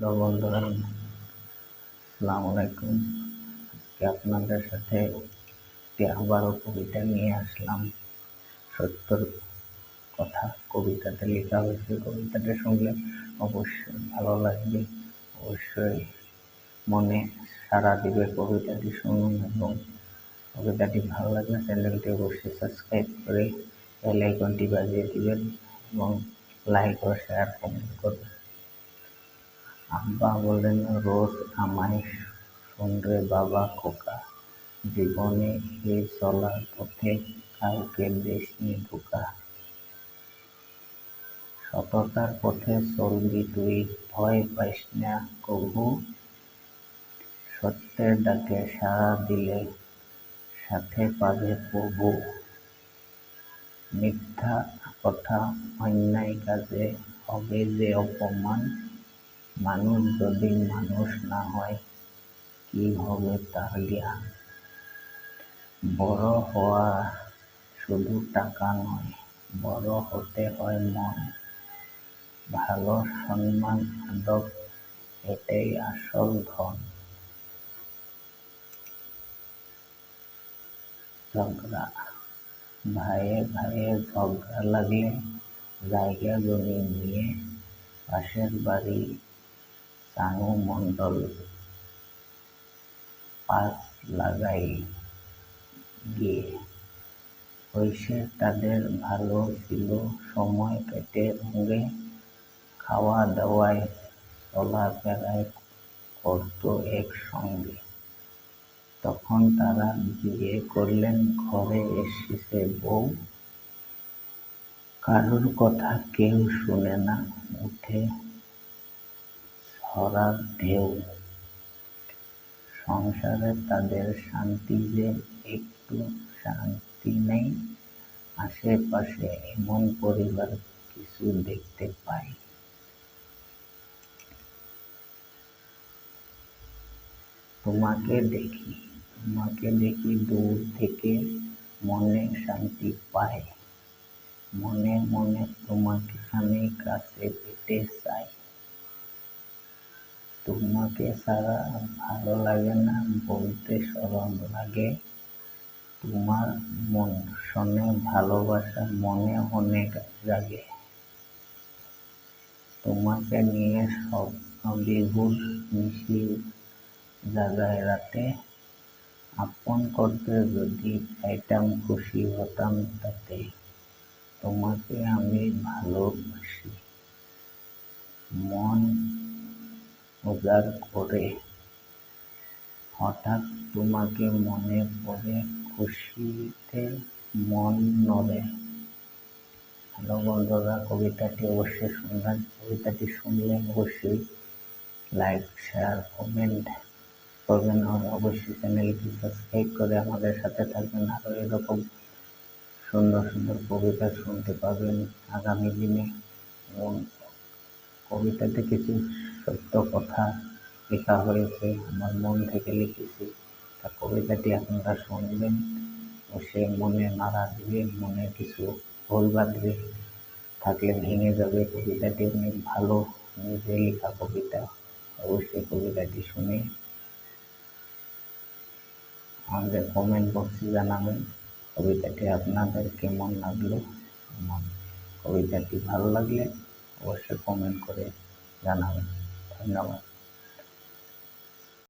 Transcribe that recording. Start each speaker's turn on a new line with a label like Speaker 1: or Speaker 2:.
Speaker 1: Hello বন্ধুরা, আসসালামু আলাইকুম। আজকে আপনাদের সাথে আবারও কবিতা নিয়ে আসলাম। সত্যর কথা কবিতাতে লেখা হয়েছে। কবিতাটা শুনলে অবশ্যই ভালো লাগবে, অবশ্যই মনে সাড়া দিবে। কবিতাটি শুনুন এবং কবিতাটি ভালো লাগলে চ্যানেলটি অবশ্যই সাবস্ক্রাইব করে বেল আইকনটি বাজিয়ে দিবেন এবং লাইক ও শেয়ার কমেন্ট করবেন। আব্বা বলেন রোজ আমায়, শোন রে বাবা খোকা, জীবনে এই চলার পথে কাউকে দিসনি ধোঁকা। সততার পথে চলবি তুই, ভয় পাইস না কভু, সত্যের ডাকে সাড়া দিলে সাথে পাবে প্রভু। মিথ্যা কথা অন্যায় কাজে হবে যে অপমান, মানুষ যদি মানুষ না হয় কি হবে তার জ্ঞান। বড় হওয়া শুধু টাকা নয়, বড় হতে হয় মন, ভালো সম্মান আদব এটাই আসল ধন। ঝগড়া ভাইয়ে ভাইয়ে ঝগড়া লাগলে জায়গা জমি নিয়ে পাশের বাড়ি সানু মণ্ডল পাস লাগাই গিয়ে। হইছে তাদের ভালো ছিল সময় কেটে রঙে, খাওয়া দাওয়ায় চলাফেরায় করত একসঙ্গে। তখন তারা বিয়ে করলেন, ঘরে এসেছে বউ, কারোর কথা কেউ শুনে না, উঠে ঝড়ার ঢেউ। সংসারে তাদের শান্তি যে একটু শান্তি নেই, আশেপাশে এমন পরিবার কিছু দেখতে পাই। তোমাকে দেখি দূর থেকে, মনে শান্তি পায়, মনে মনে তোমাকে আমি কাছে পেতে চাই। তোমাকে ছাড়া ভালো লাগে না, বলতে শরম লাগে, তোমার মন শোনে ভালোবাসা মনে অনেক জাগে। তোমাকে নিয়ে স্বপ্ন বিভোর মিছিল জাগায় রাতে, আপন করতে যদি পাইতাম খুশি হতাম তাতে। তোমাকে আমি ভালোবাসি মন উজাড় করে, হঠাৎ তোমাকে মনে পড়ে, খুশিতে মন নড়ে। হ্যালো বন্ধুরা, কবিতাটি অবশ্যই শুনবেন। কবিতাটি শুনলে অবশ্যই লাইক শেয়ার কমেন্ট করবেন আর অবশ্যই চ্যানেলটি সাবস্ক্রাইব করে আমাদের সাথে থাকবেন। আরও এরকম সুন্দর সুন্দর কবিতা শুনতে পাবেন আগামী দিনে। এবং কবিতাতে কিছু সত্য কথা লেখা হয়েছে, আমার মন থেকে লিখেছি। তা কবিতাটি আপনারা শুনবেন, ও সে মনে নাড়া দিবে, মনে কিছু ভুল বাঁধবে থাকলে ভেঙে যাবে। কবিতাটি অনেক ভালো, নিজে লেখা কবিতা। অবশ্যই কবিতাটি শুনে আমাদের কমেন্ট বক্সে জানাবেন কবিতাটি আপনাদের কেমন লাগলো। এবং কবিতাটি ভালো লাগলে অবশ্যই কমেন্ট করে জানাবেন। ধন্যবাদ।